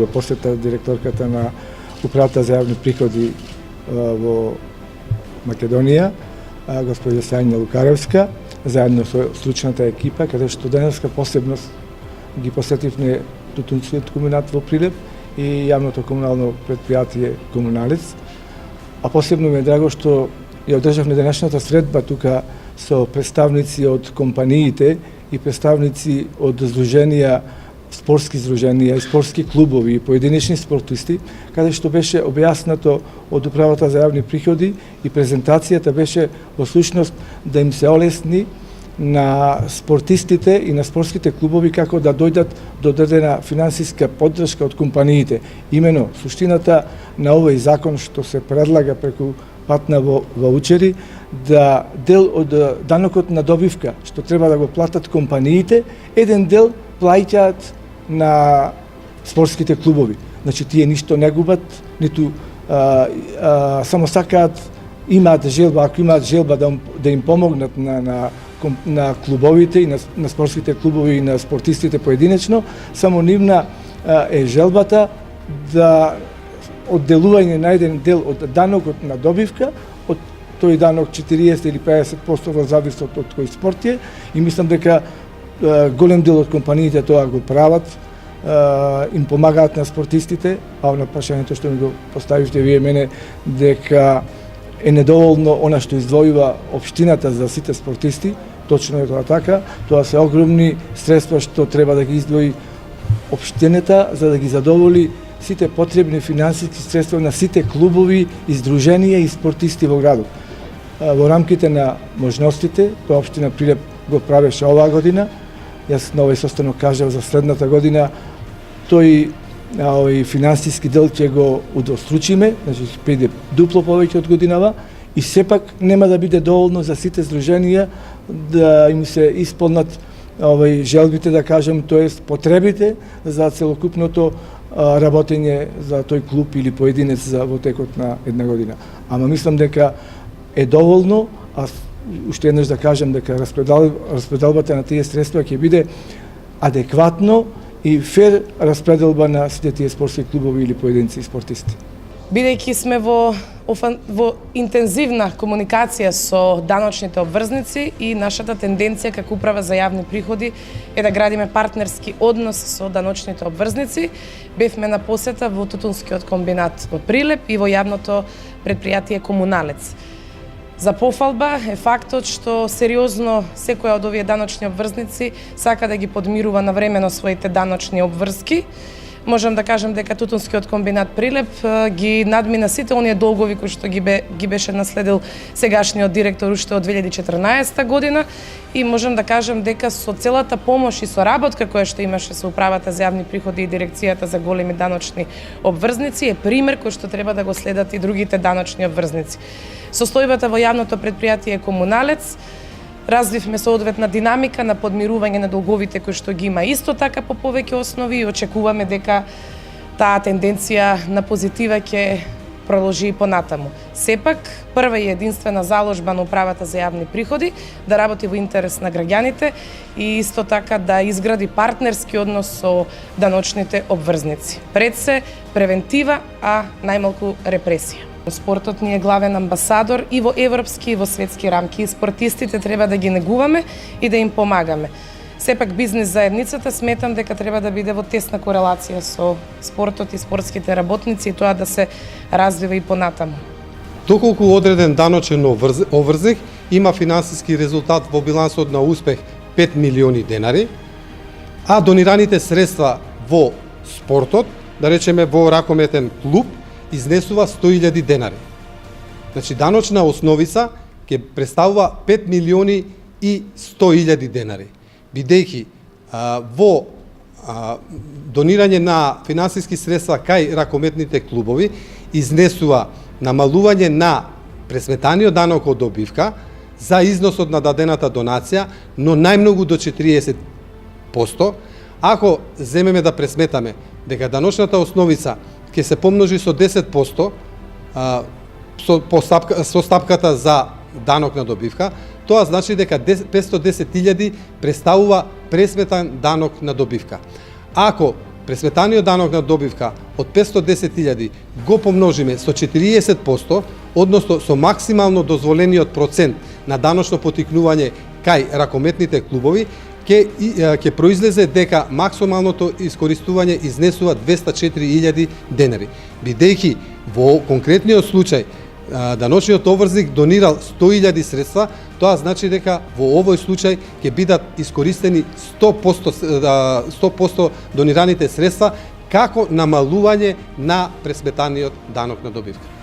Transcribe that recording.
го посета директорката на Управата за јавни приходи во Македонија, господја Сајна Лукаревска, заедно со стручната екипа, каде што денеска посебност ги посетивме тутунскиот комбинат во Прилеп и јавното комунално предпријатие Комуналец. А посебно ми е драго што ја одржавме денешната средба тука со представници од компаниите и представници од здруженија, спортски здруженија и спортски клубови и поединечни спортисти, каде што беше објаснато од Управата за јавни приходи и презентацијата беше во сушност да им се олесни на спортистите и на спортските клубови како да дојдат до дадена финансиска поддршка од компаниите. Имено, суштината на овој закон што се предлага преку патна ваучери, да дел од данокот на добивка, што треба да го платат компаниите, еден дел плаќаат на спортските клубови. Значи, тие ништо не губат, ниту само сакаат, имаат желба, ако имаат желба да им помогнат на клубовите и на спортските клубови и на спортистите поединечно, само нивна е желбата да одделување на еден дел од данокот на добивка, од тој данок 40 или 50% во зависот од кој спорт е, и мислам дека голем дел од компаниите тоа го прават, им помагаат на спортистите, а на прашањето што ми го поставивте вие мене, дека е недоволно она што издвојува општината за сите спортисти, точно е тоа така, тоа се огромни средства што треба да ги издвои општината за да ги задоволи сите потребни финансиски средства на сите клубови, издруженија и спортисти во градот. Во рамките на можностите, тоа општина Прилеп го правеше оваа година, јас на овој состанок кажав за следната година, тој финансиски дел ќе го удвостручиме, значи ќе биде дупло повеќе од годинава и сепак нема да биде доволно за сите здруженија да им се исполнат желбите, да кажем, тоест потребите за целокупното работење за тој клуб или поединец во текот на една година. Ама мислам дека е доволно, а уште еднаш да кажем дека распределбата на тие средства ќе биде адекватно и фер распределба на сите тие спортски клубови или поединци и спортисти. Бидејќи сме во интензивна комуникација со даночните обврзници и нашата тенденција како Управа за јавни приходи е да градиме партнерски однос со даночните обврзници, бевме на посета во Тутунскиот комбинат во Прилеп и во јавното предпријатие Комуналец. За пофалба е фактот што сериозно секоја од овие даночни обврзници сака да ги подмирува навремено своите даночни обврски. Можам да кажам дека Тутунскиот комбинат Прилеп ги надмина сите оние долгови кои што ги беше наследил сегашниот директор уште од 2014 година и можам да кажам дека со целата помош и соработка која што имаше со Управата за јавни приходи и Дирекцијата за големи даночни обврзници е пример кој што треба да го следат и другите даночни обврзници. Состојбата во јавното предпријатие Комуналец развивме соодветна динамика на подмирување на долговите кои што ги има исто така по повеќе основи и очекуваме дека таа тенденција на позитива ќе продолжи и понатаму. Сепак, прва и единствена заложба на Управата за јавни приходи да работи во интерес на граѓаните и исто така да изгради партнерски однос со даночните обврзници. Пред се превентива, а најмалку репресија. Спортот ни е главен амбасадор и во европски и во светски рамки и спортистите треба да ги негуваме и да им помагаме. Сепак бизнис заедницата сметам дека треба да биде во тесна корелација со спортот и спортските работници и тоа да се развива и понатаму. Доколку одреден даночен обврзник има финансиски резултат во билансот на успех 5 милиони денари, а донираните средства во спортот, да речеме во ракометен клуб, изнесува 100.000 денари. Значи, даночна основица ќе представува 5 милиони и 100.000 денари. Бидејќи во донирање на финансиски средства кај ракометните клубови изнесува намалување на пресметаниот данок од добивка за износот на дадената донација, но најмногу до 40%. Ако земеме да пресметаме дека даночната основица ќе се помножи со 10% со стапката за данок на добивка, тоа значи дека 510.000 представува пресметан данок на добивка. Ако пресметаниот данок на добивка од 510.000 го помножиме со 40%, односно со максимално дозволениот процент на даночно потикнување кај ракометните клубови, ќе произлезе дека максималното искористување изнесува 204.000 денари. Бидејќи во конкретниот случај даночниот обврзник донирал 100.000 средства, тоа значи дека во овој случај ќе бидат искористени 100% донираните средства како намалување на пресметаниот данок на добивка.